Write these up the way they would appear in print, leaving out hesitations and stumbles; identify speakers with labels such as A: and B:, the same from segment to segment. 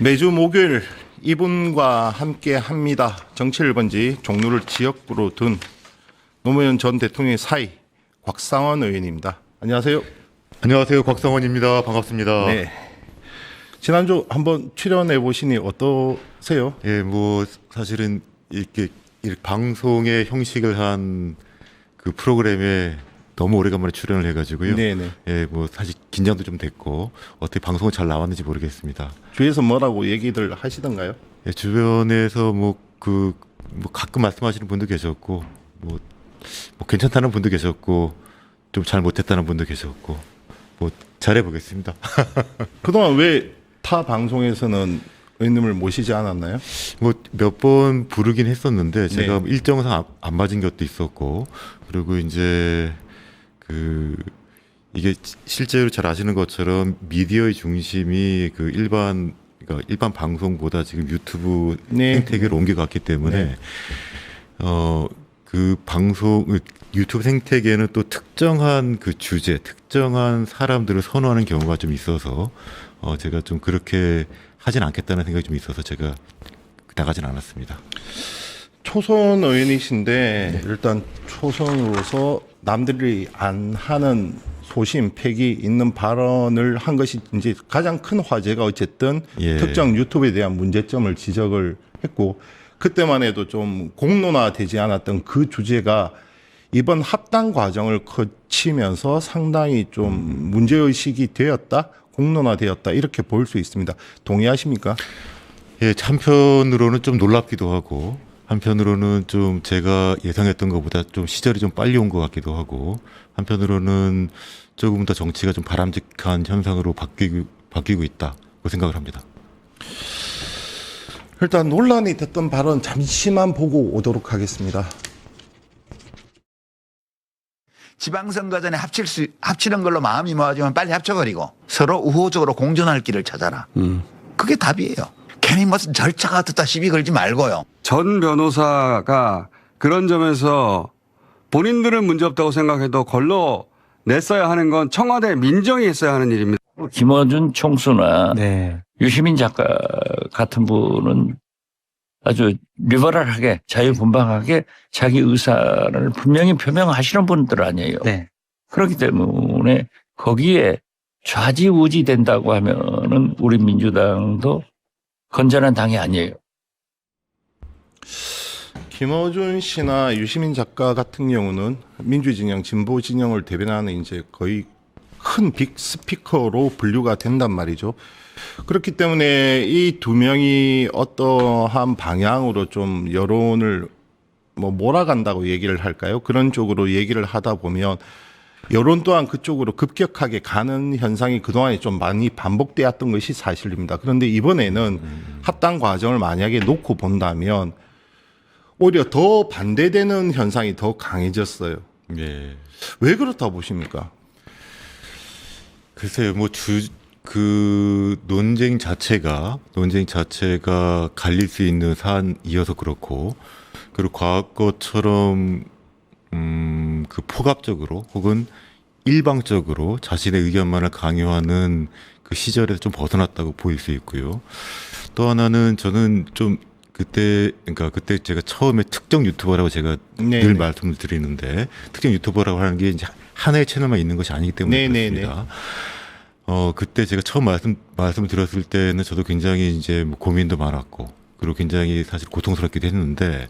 A: 매주 목요일 이분과 함께 합니다. 정치 1번지 종로를 지역구로 둔 노무현 전 대통령의 사이 곽상원 의원입니다. 안녕하세요.
B: 안녕하세요. 곽상원입니다. 반갑습니다.
A: 네. 지난주 한번 출연해 보시니 어떠세요?
B: 예, 뭐 사실은 이렇게 방송의 형식을 한 그 프로그램에 너무 오래간만에 출연을 해가지고요.
A: 네네.
B: 예, 뭐 사실 긴장도 좀 됐고 어떻게 방송은 잘 나왔는지 모르겠습니다.
A: 주위에서 뭐라고 얘기들 하시던가요?
B: 예, 주변에서 뭐 가끔 말씀하시는 분도 계셨고 뭐 괜찮다는 분도 계셨고 좀 잘 못했다는 분도 계셨고 뭐 잘해 보겠습니다.
A: 그동안 왜 타 방송에서는 의원님을 모시지 않았나요?
B: 뭐 몇 번 부르긴 했었는데 제가
A: 네.
B: 일정상 안 맞은 것도 있었고, 그리고 이제 이게 실제로 잘 아시는 것처럼 미디어의 중심이 그러니까 일반 방송보다 지금 유튜브
A: 네.
B: 생태계로 옮겨갔기 때문에
A: 네.
B: 그 유튜브 생태계는 또 특정한 그 주제, 특정한 사람들을 선호하는 경우가 좀 있어서 제가 좀 그렇게 하진 않겠다는 생각이 좀 있어서 제가 나가진 않았습니다.
A: 초선 의원이신데 일단 초선으로서 남들이 안 하는 소신, 패기 있는 발언을 한 것이 이제 가장 큰 화제가 어쨌든
B: 예.
A: 특정 유튜브에 대한 문제점을 지적을 했고, 그때만 해도 좀 공론화되지 않았던 그 주제가 이번 합당 과정을 거치면서 상당히 좀 문제의식이 되었다, 공론화되었다, 이렇게 볼 수 있습니다. 동의하십니까?
B: 예, 한편으로는 좀 놀랍기도 하고, 한편으로는 좀 제가 예상했던 것보다 좀 시절이 좀 빨리 온 것 같기도 하고, 한편으로는 조금 더 정치가 좀 바람직한 현상으로 바뀌고 있다고 생각을 합니다.
A: 일단 논란이 됐던 발언 잠시만 보고 오도록 하겠습니다.
C: 지방선거 전에 합치는 걸로 마음이 모아지면 빨리 합쳐버리고 서로 우호적으로 공존할 길을 찾아라. 그게 답이에요. 괜히 무슨 절차가 듣다 시비 걸지 말고요.
D: 전 변호사가 그런 점에서 본인들은 문제없다고 생각해도 걸러 냈어야 하는 건 청와대 민정이 했어야 하는 일입니다.
E: 김어준 총수나 유시민 작가 같은 분은 아주 리버럴하게 자유분방하게 자기 의사를 분명히 표명하시는 분들 아니에요. 그렇기 때문에 거기에 좌지우지 된다고 하면은 우리 민주당도 건전한 당이 아니에요.
A: 김어준 씨나 유시민 작가 같은 경우는 민주진영, 진보진영을 대변하는 이제 거의 큰 빅 스피커로 분류가 된단 말이죠. 그렇기 때문에 이 두 명이 어떠한 방향으로 좀 여론을 몰아간다고 얘기를 할까요? 그런 쪽으로 얘기를 하다 보면 여론 또한 그쪽으로 급격하게 가는 현상이 그동안에 좀 많이 반복되었던 것이 사실입니다. 그런데 이번에는 합당 과정을 만약에 놓고 본다면 오히려 더 반대되는 현상이 더 강해졌어요.
B: 예.
A: 왜 그렇다 보십니까?
B: 글쎄요, 논쟁 자체가 갈릴 수 있는 사안이어서 그렇고, 그리고 과거처럼 포갑적으로 혹은 일방적으로 자신의 의견만을 강요하는 그 시절에서 좀 벗어났다고 보일 수 있고요. 또 하나는 저는 좀 그때 제가 처음에 특정 유튜버라고 제가 늘 말씀을 드리는데, 특정 유튜버라고 하는 게 이제 하나의 채널만 있는 것이 아니기 때문에 그렇습니다. 그때 제가 처음 말씀을 드렸을 때는 저도 굉장히 이제 고민도 많았고, 그리고 굉장히 사실 고통스럽기도 했는데,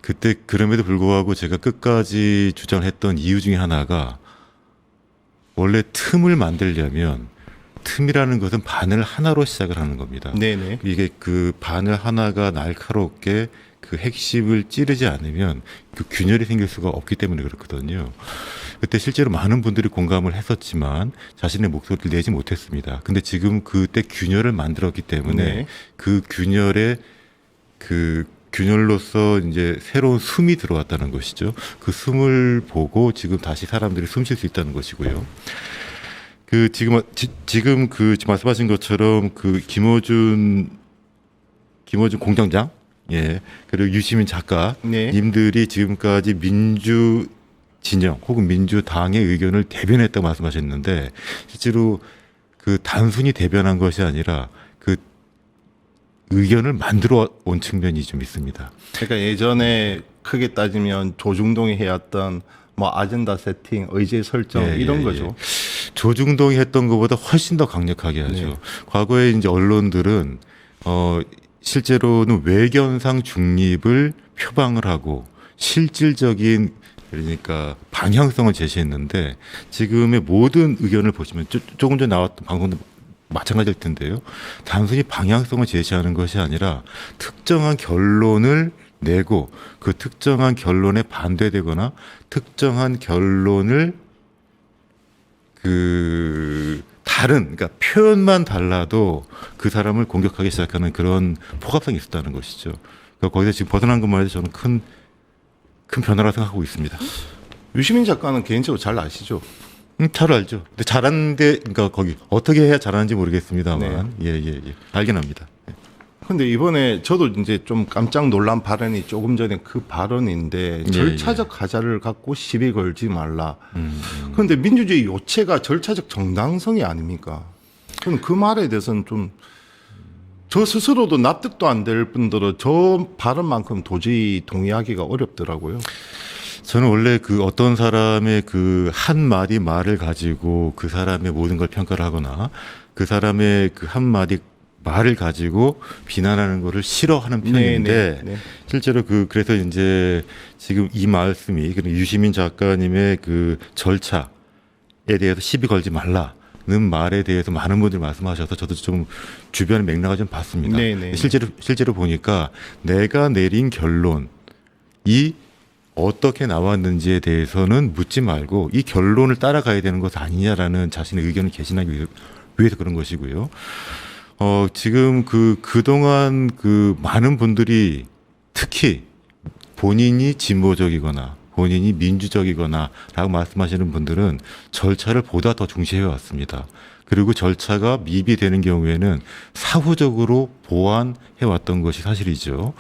B: 그때 그럼에도 불구하고 제가 끝까지 주장을 했던 이유 중에 하나가, 원래 틈을 만들려면 틈이라는 것은 바늘 하나로 시작을 하는 겁니다.
A: 네네.
B: 이게 그 바늘 하나가 날카롭게 그 핵심을 찌르지 않으면 그 균열이 생길 수가 없기 때문에 그렇거든요. 그때 실제로 많은 분들이 공감을 했었지만 자신의 목소리를 내지 못했습니다. 근데 지금 그때 균열을 만들었기 때문에 그 균열로서 이제 새로운 숨이 들어왔다는 것이죠. 그 숨을 보고 지금 다시 사람들이 숨 쉴 수 있다는 것이고요. 지금 말씀하신 것처럼 김어준 공장장, 그리고 유시민 작가님들이 지금까지 민주 진영 혹은 민주당의 의견을 대변했다고 말씀하셨는데, 실제로 그 단순히 대변한 것이 아니라 그 의견을 만들어 온 측면이 좀 있습니다.
A: 그러니까 예전에 크게 따지면 조중동이 해왔던 뭐 아젠다 세팅, 의제 설정
B: 예,
A: 이런
B: 예,
A: 거죠.
B: 예. 조중동이 했던 것보다 훨씬 더 강력하게 하죠.
A: 네.
B: 과거에 이제 언론들은 실제로는 외견상 중립을 표방을 하고 실질적인 그러니까 방향성을 제시했는데 지금의 모든 의견을 보시면 조금 전에 나왔던 방송도 마찬가지일 텐데요. 단순히 방향성을 제시하는 것이 아니라 특정한 결론을 내고 그 특정한 결론에 반대되거나 특정한 결론을 그러니까 표현만 달라도 그 사람을 공격하기 시작하는 그런 포괄성이 있었다는 것이죠. 그러니까 거기서 지금 벗어난 것만 해도 저는 큰 변화라 생각하고 있습니다.
A: 유시민 작가는 개인적으로 잘 아시죠?
B: 잘 알죠. 근데 잘하는데, 그러니까 거기 어떻게 해야 잘하는지 모르겠습니다만, 예. 알긴 합니다.
A: 근데 이번에 저도 이제 좀 깜짝 놀란 발언이 조금 전에 그 발언인데 절차적 하자를 갖고 시비 걸지 말라. 그런데 민주주의 요체가 절차적 정당성이 아닙니까? 저는 그 말에 대해서는 좀 저 스스로도 납득도 안 될 뿐더러 저 발언만큼 도저히 동의하기가 어렵더라고요.
B: 저는 원래 그 어떤 사람의 그 한마디 말을 가지고 그 사람의 모든 걸 평가를 하거나 그 사람의 그 한마디 말을 가지고 비난하는 거를 싫어하는 편인데
A: 네.
B: 실제로 그래서 이제 지금 이 말씀이 유시민 작가님의 그 절차에 대해서 시비 걸지 말라는 말에 대해서 많은 분들이 말씀하셔서 저도 좀 주변 맥락을 좀 봤습니다.
A: 네.
B: 실제로 보니까 내가 내린 결론이 어떻게 나왔는지에 대해서는 묻지 말고 이 결론을 따라가야 되는 것 아니냐라는 자신의 의견을 개진하기 위해서 그런 것이고요. 지금 그동안 많은 분들이 특히 본인이 진보적이거나 본인이 민주적이거나 라고 말씀하시는 분들은 절차를 보다 더 중시해 왔습니다. 그리고 절차가 미비되는 경우에는 사후적으로 보완해 왔던 것이 사실이죠.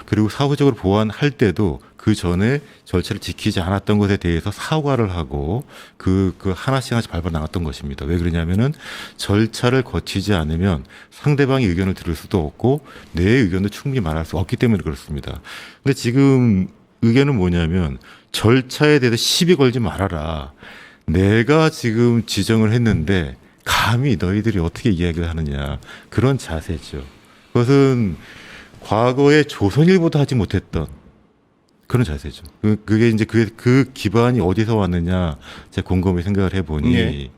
B: 그리고 사후적으로 보완할 때도 그 전에 절차를 지키지 않았던 것에 대해서 사과를 하고 그 하나씩 밟아 나갔던 것입니다. 왜 그러냐면은 절차를 거치지 않으면 상대방의 의견을 들을 수도 없고 내 의견도 충분히 말할 수 없기 때문에 그렇습니다. 근데 지금 의견은 뭐냐면 절차에 대해서 시비 걸지 말아라. 내가 지금 지정을 했는데 감히 너희들이 어떻게 이야기를 하느냐. 그런 자세죠. 그것은 과거에 조선일보도 하지 못했던 그런 자세죠. 그게 이제 그 기반이 어디서 왔느냐. 제가 곰곰이 생각을 해보니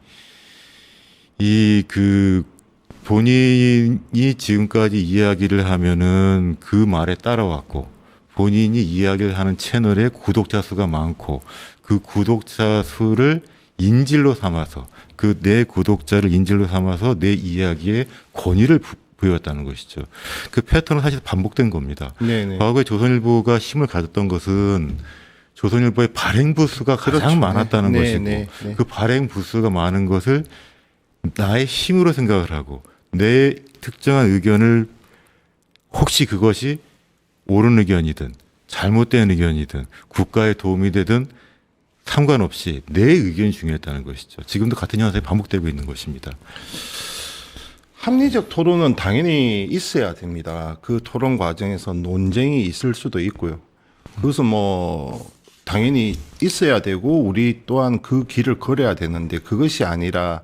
B: 본인이 지금까지 이야기를 하면은 그 말에 따라왔고 본인이 이야기를 하는 채널에 구독자 수가 많고 그 구독자 수를 인질로 삼아서 내 구독자를 인질로 삼아서 내 이야기에 권위를 부여했다는 것이죠. 그 패턴은 사실 반복된 겁니다.
A: 네네.
B: 과거에 조선일보가 힘을 가졌던 것은 조선일보의 발행 부수가 가장
A: 그렇죠.
B: 많았다는
A: 네.
B: 것이고
A: 네.
B: 그 발행 부수가 많은 것을 나의 힘으로 생각을 하고 내 특정한 의견을 혹시 그것이 옳은 의견이든 잘못된 의견이든 국가에 도움이 되든 상관없이 내 의견이 중요했다는 것이죠. 지금도 같은 현상이 반복되고 있는 것입니다.
A: 합리적 토론은 당연히 있어야 됩니다. 그 토론 과정에서 논쟁이 있을 수도 있고요. 그것은 뭐 당연히 있어야 되고 우리 또한 그 길을 걸어야 되는데 그것이 아니라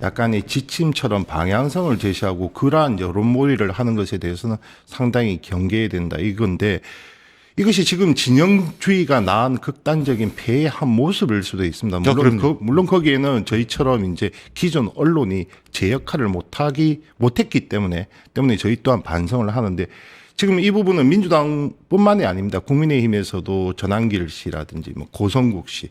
A: 약간의 지침처럼 방향성을 제시하고 그러한 여론몰이를 하는 것에 대해서는 상당히 경계해야 된다 이건데 이것이 지금 진영주의가 낳은 극단적인 폐해의 한 모습일 수도 있습니다. 물론 거기에는 저희처럼 이제 기존 언론이 제 역할을 못했기 때문에 저희 또한 반성을 하는데 지금 이 부분은 민주당뿐만이 아닙니다. 국민의힘에서도 전한길 씨라든지 뭐 고성국 씨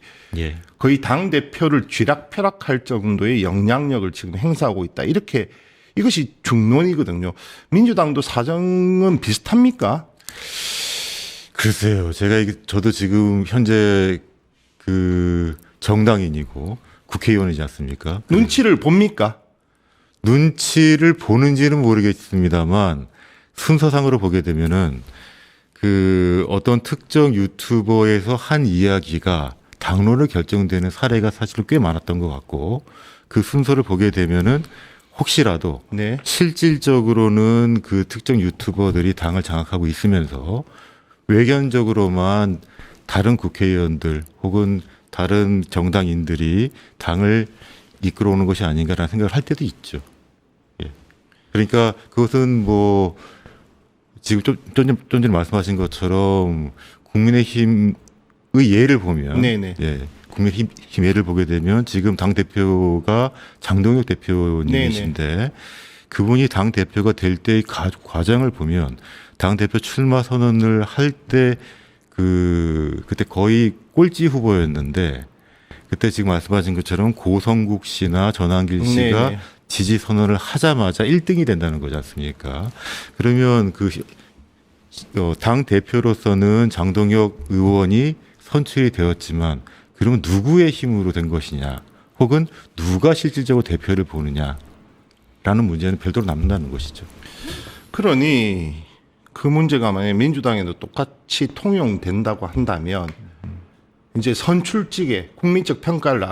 A: 거의 당 대표를 쥐락펴락할 정도의 영향력을 지금 행사하고 있다. 이렇게 이것이 중론이거든요. 민주당도 사정은 비슷합니까?
B: 글쎄요. 저도 지금 현재 정당인이고 국회의원이지 않습니까?
A: 눈치를 봅니까?
B: 눈치를 보는지는 모르겠습니다만 순서상으로 보게 되면은 어떤 특정 유튜버에서 한 이야기가 당론을 결정되는 사례가 사실은 꽤 많았던 것 같고 그 순서를 보게 되면은 혹시라도
A: 네.
B: 실질적으로는 그 특정 유튜버들이 당을 장악하고 있으면서 외견적으로만 다른 국회의원들 혹은 다른 정당인들이 당을 이끌어오는 것이 아닌가라는 생각을 할 때도 있죠. 예. 그러니까 그것은 뭐 지금 좀 전에 말씀하신 것처럼 국민의힘의 예를 보면,
A: 네네.
B: 예, 국민의힘 예를 보게 되면 지금 당 대표가 장동혁 대표님이신데 그분이 당 대표가 될 때의 과정을 보면 당 대표 출마 선언을 할 때 그때 거의 꼴찌 후보였는데 그때 지금 말씀하신 것처럼 고성국 씨나 전한길 씨가
A: 네네.
B: 지지 선언을 하자마자 1등이 된다는 거지 않습니까? 그러면 당 대표로서는 장동혁 의원이 선출이 되었지만 그러면 누구의 힘으로 된 것이냐 혹은 누가 실질적으로 대표를 보느냐라는 문제는 별도로 남는다는 것이죠.
A: 그러니 그 문제가 만약에 민주당에도 똑같이 통용된다고 한다면 이제 선출직에 국민적 평가를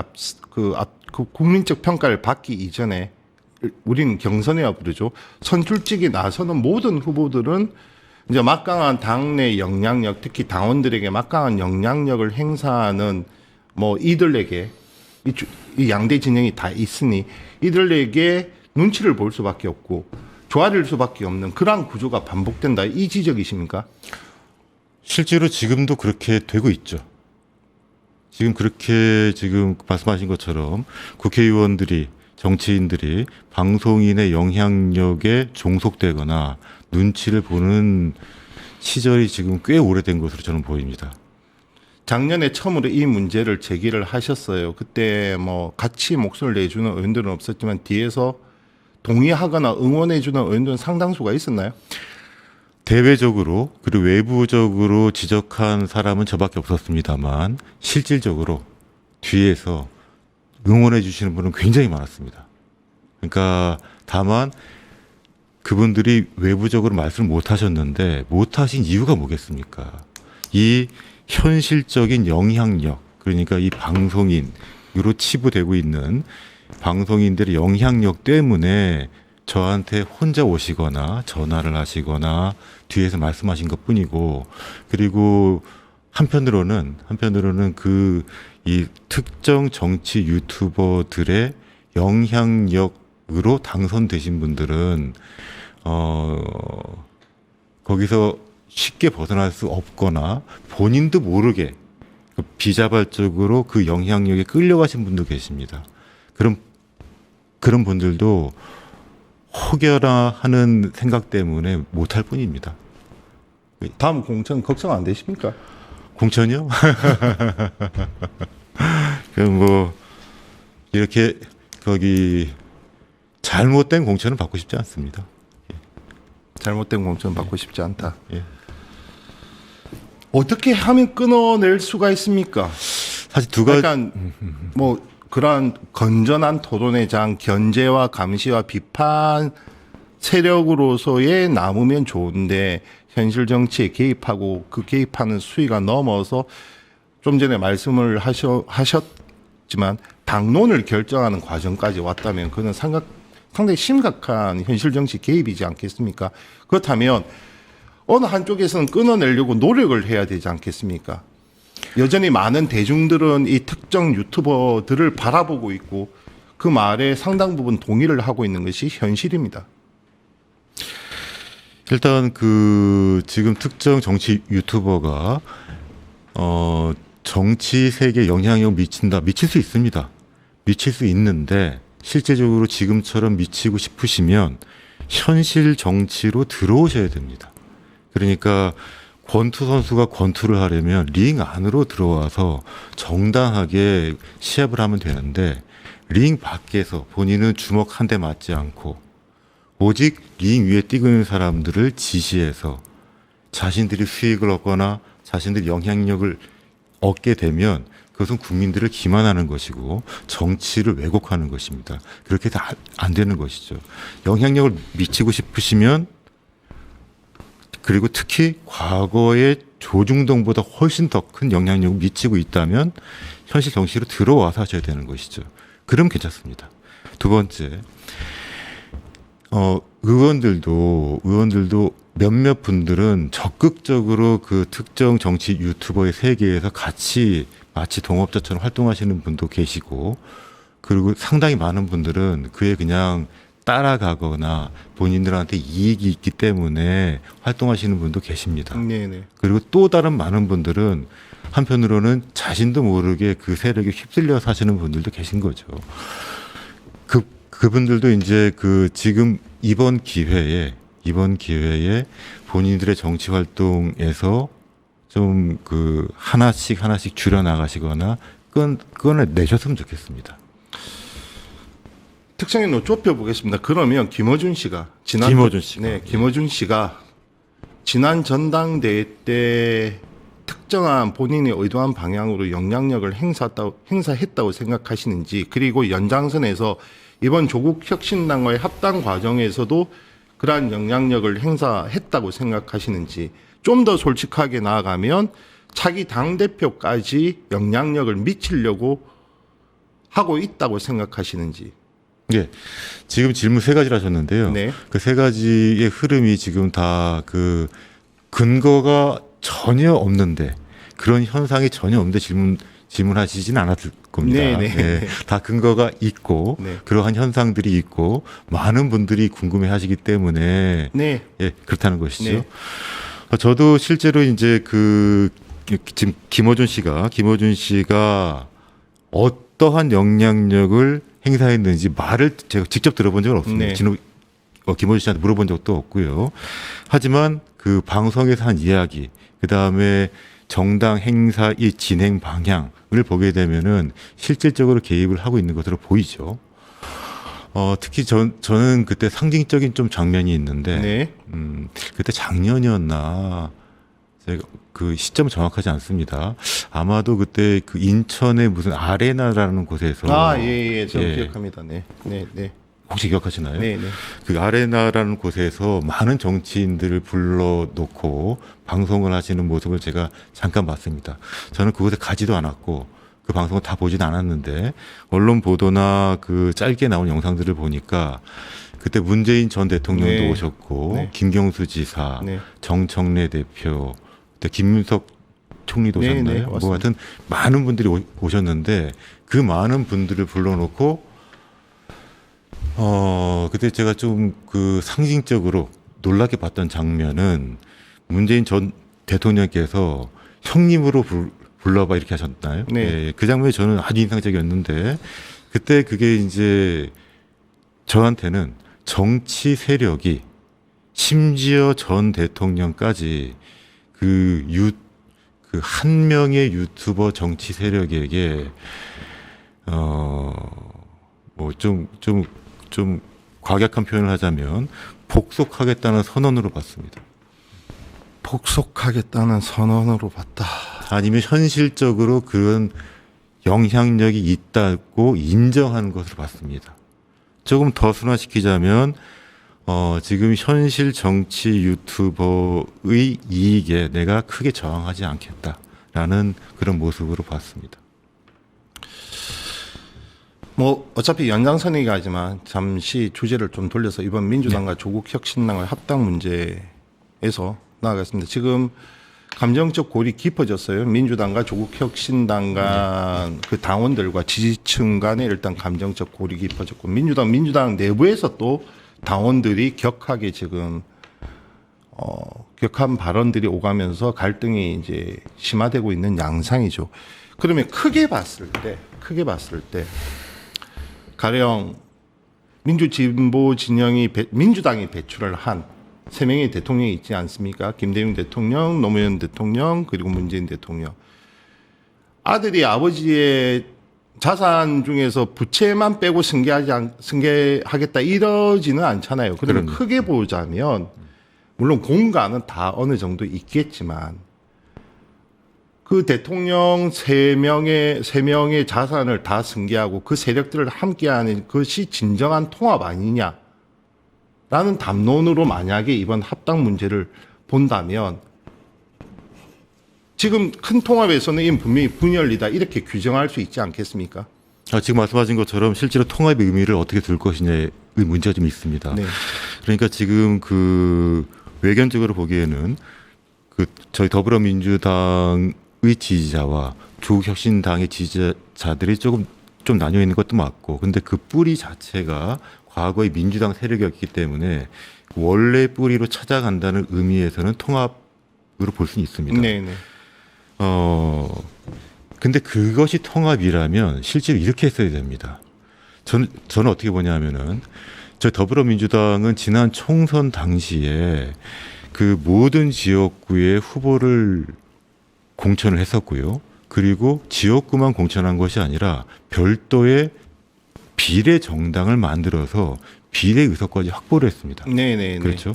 A: 국민적 평가를 받기 이전에 우리는 경선이라 부르죠. 선출직에 나서는 모든 후보들은 이제 막강한 당내 영향력, 특히 당원들에게 막강한 영향력을 행사하는 뭐 이들에게 이 양대 진영이 다 있으니 이들에게 눈치를 볼 수밖에 없고 조아릴 수밖에 없는 그러한 구조가 반복된다. 이 지적이십니까?
B: 실제로 지금도 그렇게 되고 있죠. 지금 말씀하신 것처럼 국회의원들이 정치인들이 방송인의 영향력에 종속되거나 눈치를 보는 시절이 지금 꽤 오래된 것으로 저는 보입니다.
A: 작년에 처음으로 이 문제를 제기를 하셨어요. 그때 뭐 같이 목소리를 내주는 의원들은 없었지만 뒤에서 동의하거나 응원해주는 의원들은 상당수가 있었나요?
B: 대외적으로 그리고 외부적으로 지적한 사람은 저밖에 없었습니다만 실질적으로 뒤에서 응원해 주시는 분은 굉장히 많았습니다. 그러니까 다만 그분들이 외부적으로 말씀을 못 하셨는데 못 하신 이유가 뭐겠습니까? 이 현실적인 영향력, 그러니까 이 방송인으로 치부되고 있는 방송인들의 영향력 때문에 저한테 혼자 오시거나 전화를 하시거나 뒤에서 말씀하신 것 뿐이고, 그리고 한편으로는 이 특정 정치 유튜버들의 영향력으로 당선되신 분들은 거기서 쉽게 벗어날 수 없거나 본인도 모르게 비자발적으로 그 영향력에 끌려가신 분도 계십니다. 그런 분들도 혹여나 하는 생각 때문에 못할 뿐입니다.
A: 다음 공천 걱정 안 되십니까?
B: 공천이요? 그럼 뭐 이렇게 잘못된 공천은 받고 싶지 않습니다.
A: 잘못된 공천 받고 싶지 않다.
B: 예.
A: 어떻게 하면 끊어낼 수가 있습니까?
B: 사실 두 가지.
A: 그러니까 뭐 그러한 건전한 토론의 장, 견제와 감시와 비판 세력으로서의 남으면 좋은데 현실 정치에 개입하고 그 개입하는 수위가 넘어서 좀 전에 말씀을 하셨지만 당론을 결정하는 과정까지 왔다면 그는 상당히 심각한 현실 정치 개입이지 않겠습니까? 그렇다면 어느 한쪽에서는 끊어내려고 노력을 해야 되지 않겠습니까? 여전히 많은 대중들은 이 특정 유튜버들을 바라보고 있고 그 말에 상당 부분 동의를 하고 있는 것이 현실입니다.
B: 일단 지금 특정 정치 유튜버가 정치 세계에 영향력을 미칠 수 있습니다. 미칠 수 있는데 실제적으로 지금처럼 미치고 싶으시면 현실 정치로 들어오셔야 됩니다. 그러니까 권투 선수가 권투를 하려면 링 안으로 들어와서 정당하게 시합을 하면 되는데 링 밖에서 본인은 주먹 한 대 맞지 않고 오직 링 위에 뛰고 있는 사람들을 지시해서 자신들이 수익을 얻거나 자신들이 영향력을 얻게 되면 그것은 국민들을 기만하는 것이고 정치를 왜곡하는 것입니다. 그렇게 해서 안 되는 것이죠. 영향력을 미치고 싶으시면, 그리고 특히 과거에 조중동보다 훨씬 더 큰 영향력을 미치고 있다면 현실 정치로 들어와서 하셔야 되는 것이죠. 그럼 괜찮습니다. 두 번째, 의원들도 몇몇 분들은 적극적으로 그 특정 정치 유튜버의 세계에서 같이 마치 동업자처럼 활동하시는 분도 계시고, 그리고 상당히 많은 분들은 그에 그냥 따라가거나 본인들한테 이익이 있기 때문에 활동하시는 분도 계십니다.
A: 네네.
B: 그리고 또 다른 많은 분들은 한편으로는 자신도 모르게 그 세력에 휩쓸려 사시는 분들도 계신 거죠. 그분들도 이제 그 지금 이번 기회에 본인들의 정치 활동에서 좀 그 하나씩 줄여 나가시거나 끊어내셨으면 좋겠습니다.
A: 특성에 좁혀 보겠습니다. 그러면 김어준 씨가 김어준 씨가 지난 전당대회 때 특정한 본인이 의도한 방향으로 영향력을 행사했다고 생각하시는지, 그리고 연장선에서 이번 조국 혁신당과의 합당 과정에서도 그러한 영향력을 행사했다고 생각하시는지, 좀 더 솔직하게 나아가면 차기 당대표까지 영향력을 미치려고 하고 있다고 생각하시는지.
B: 예. 지금 질문 세 가지를 하셨는데요.
A: 네.
B: 그 세 가지의 흐름이 지금 다 그 근거가 전혀 없는데, 그런 현상이 전혀 없는데 질문하시진 않았을 겁니다.
A: 네네.
B: 예. 다 근거가 있고,
A: 네.
B: 그러한 현상들이 있고, 많은 분들이 궁금해 하시기 때문에,
A: 네.
B: 예, 그렇다는 것이죠.
A: 네.
B: 저도 실제로 이제 지금 김어준 씨가 어떠한 영향력을 행사했는지 말을 제가 직접 들어본 적은 없습니다.
A: 네.
B: 김어준 씨한테 물어본 적도 없고요. 하지만 그 방송에서 한 이야기, 그 다음에 정당 행사의 진행 방향을 보게 되면은 실질적으로 개입을 하고 있는 것으로 보이죠. 특히 저는 그때 상징적인 좀 장면이 있는데,
A: 네.
B: 그때 작년이었나, 제가 그 시점은 정확하지 않습니다. 아마도 그때 그 인천의 무슨 아레나라는 곳에서.
A: 예. 저
B: 예.
A: 기억합니다. 네.
B: 혹시 기억하시나요?
A: 네.
B: 그 아레나라는 곳에서 많은 정치인들을 불러놓고 방송을 하시는 모습을 제가 잠깐 봤습니다. 저는 그곳에 가지도 않았고 그 방송을 다 보진 않았는데, 언론 보도나 그 짧게 나온 영상들을 보니까 그때 문재인 전 대통령도
A: 네.
B: 오셨고,
A: 네.
B: 김경수 지사,
A: 네.
B: 정청래 대표, 그때 김윤석 총리도
A: 네,
B: 오셨나요?
A: 네,
B: 뭐
A: 맞습니다.
B: 하여튼 많은 분들이 오셨는데, 그 많은 분들을 불러놓고 그때 제가 좀 그 상징적으로 놀랍게 봤던 장면은, 문재인 전 대통령께서 형님으로 불러봐 이렇게 하셨나요?
A: 네.
B: 예, 그 장면이 저는 아주 인상적이었는데, 그때 그게 이제 저한테는 정치 세력이 심지어 전 대통령까지 그 한 명의 유튜버 정치 세력에게 뭐 좀 과격한 표현을 하자면 복속하겠다는 선언으로 봤습니다.
A: 복속하겠다는 선언으로 봤다.
B: 아니면 현실적으로 그런 영향력이 있다고 인정하는 것으로 봤습니다. 조금 더 순화시키자면 지금 현실 정치 유튜버의 이익에 내가 크게 저항하지 않겠다라는 그런 모습으로 봤습니다.
A: 뭐 어차피 연장선이긴 하지만 잠시 주제를 좀 돌려서 이번 민주당과 조국 혁신당의 합당 문제에서 나아가겠습니다. 지금 감정적 골이 깊어졌어요. 민주당과 조국 혁신당 간 그 당원들과 지지층 간에 일단 감정적 골이 깊어졌고, 민주당 내부에서 또 당원들이 격하게 지금 격한 발언들이 오가면서 갈등이 이제 심화되고 있는 양상이죠. 그러면 크게 봤을 때 가령 민주진보 진영이 민주당이 배출을 한 3명의 대통령이 있지 않습니까? 김대중 대통령, 노무현 대통령, 그리고 문재인 대통령. 아들이 아버지의 자산 중에서 부채만 빼고 승계하겠다 이러지는 않잖아요. 그러면
B: 그럼요.
A: 크게 보자면 물론 공간은 다 어느 정도 있겠지만 그 대통령 3명의 자산을 다 승계하고 그 세력들을 함께하는 것이 진정한 통합 아니냐라는 담론으로 만약에 이번 합당 문제를 본다면, 지금 큰 통합에서는 이 분명히 분열이다 이렇게 규정할 수 있지 않겠습니까?
B: 지금 말씀하신 것처럼 실제로 통합의 의미를 어떻게 둘 것이냐에 문제가 좀 있습니다.
A: 네.
B: 그러니까 지금 그 외견적으로 보기에는 그 저희 더불어민주당의 지지자와 조국혁신당의 지지자들이 조금 좀 나뉘어 있는 것도 맞고, 근데 그 뿌리 자체가 과거의 민주당 세력이었기 때문에 원래 뿌리로 찾아간다는 의미에서는 통합으로 볼 수는 있습니다.
A: 네, 네.
B: 근데 그것이 통합이라면 실제로 이렇게 했어야 됩니다. 저는 어떻게 보냐면은 저희 더불어민주당은 지난 총선 당시에 그 모든 지역구의 후보를 공천을 했었고요. 그리고 지역구만 공천한 것이 아니라 별도의 비례 정당을 만들어서 비례 의석까지 확보를 했습니다.
A: 네, 네, 네.
B: 그렇죠.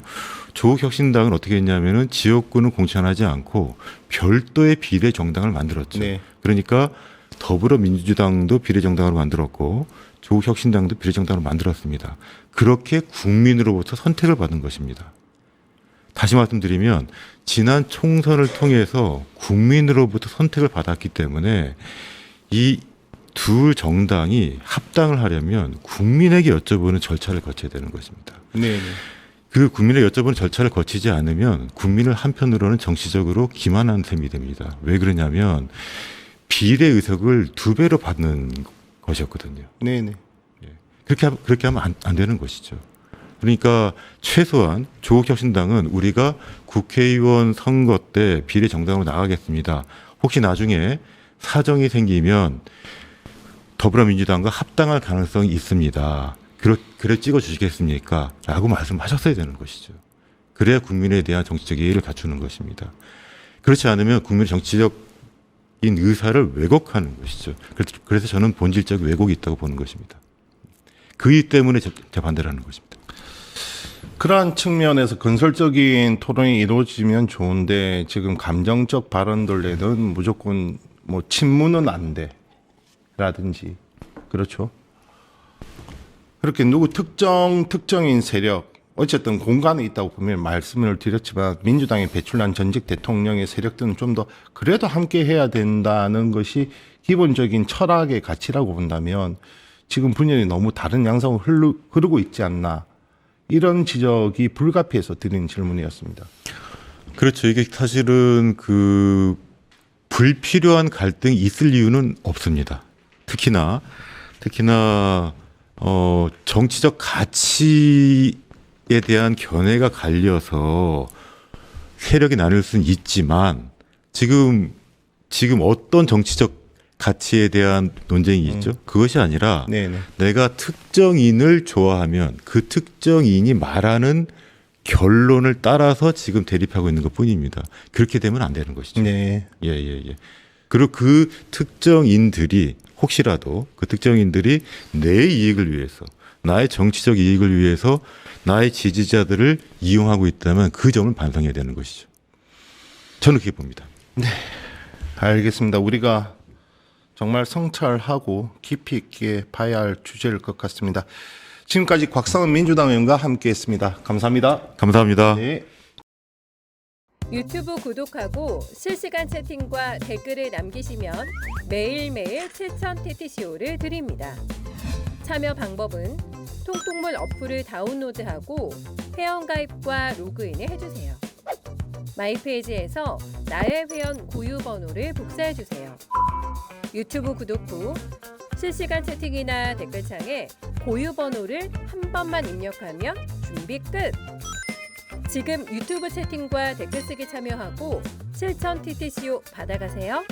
B: 조국혁신당은 어떻게 했냐면은 지역구는 공천하지 않고 별도의 비례 정당을 만들었죠.
A: 네.
B: 그러니까 더불어민주당도 비례 정당으로 만들었고 조국혁신당도 비례 정당으로 만들었습니다. 그렇게 국민으로부터 선택을 받은 것입니다. 다시 말씀드리면 지난 총선을 통해서 국민으로부터 선택을 받았기 때문에 이 두 정당이 합당을 하려면 국민에게 여쭤보는 절차를 거쳐야 되는 것입니다.
A: 네, 네.
B: 그 국민에게 여쭤보는 절차를 거치지 않으면 국민을 한편으로는 정치적으로 기만한 셈이 됩니다. 왜 그러냐면 비례 의석을 2배로 받는 것이었거든요.
A: 네, 네.
B: 그렇게 하면 안 되는 것이죠. 그러니까 최소한 조국혁신당은 우리가 국회의원 선거 때 비례 정당으로 나가겠습니다. 혹시 나중에 사정이 생기면 더불어민주당과 합당할 가능성이 있습니다. 그래 찍어주시겠습니까? 라고 말씀하셨어야 되는 것이죠. 그래야 국민에 대한 정치적 예의를 갖추는 것입니다. 그렇지 않으면 국민의 정치적인 의사를 왜곡하는 것이죠. 그래서 저는 본질적 왜곡이 있다고 보는 것입니다. 그이기 때문에 제가 반대를 하는 것입니다.
A: 그러한 측면에서 건설적인 토론이 이루어지면 좋은데 지금 감정적 발언들에는 무조건 뭐 친문은 안 돼. 라든지 그렇죠. 그렇게 누구 특정인 세력 어쨌든 공간에 있다고 보면 말씀을 드렸지만 민주당에 배출한 전직 대통령의 세력들은 좀 더 그래도 함께 해야 된다는 것이 기본적인 철학의 가치라고 본다면 지금 분열이 너무 다른 양상으로 흐르고 있지 않나 이런 지적이 불가피해서 드린 질문이었습니다.
B: 그렇죠. 이게 사실은 그 불필요한 갈등이 있을 이유는 없습니다. 특히나 정치적 가치에 대한 견해가 갈려서 세력이 나눌 수는 있지만 지금 어떤 정치적 가치에 대한 논쟁이 있죠. 그것이 아니라
A: 네네.
B: 내가 특정인을 좋아하면 그 특정인이 말하는 결론을 따라서 지금 대립하고 있는 것뿐입니다. 그렇게 되면 안 되는 것이죠.
A: 네.
B: 예. 그리고 그 특정인들이 혹시라도 그 특정인들이 내 이익을 위해서 나의 정치적 이익을 위해서 나의 지지자들을 이용하고 있다면 그 점을 반성해야 되는 것이죠. 저는 그렇게 봅니다.
A: 네. 알겠습니다. 우리가 정말 성찰하고 깊이 있게 봐야 할 주제일 것 같습니다. 지금까지 곽상은 민주당 의원과 함께했습니다. 감사합니다.
B: 감사합니다.
A: 네.
F: 유튜브 구독하고 실시간 채팅과 댓글을 남기시면 매일매일 7,000TTCO를 드립니다. 참여 방법은 통통물 어플을 다운로드하고 회원가입과 로그인을 해주세요. 마이페이지에서 나의 회원 고유 번호를 복사해주세요. 유튜브 구독 후 실시간 채팅이나 댓글창에 고유 번호를 한 번만 입력하면 준비 끝! 지금 유튜브 채팅과 댓글 쓰기 참여하고 7,000TTCO 받아가세요.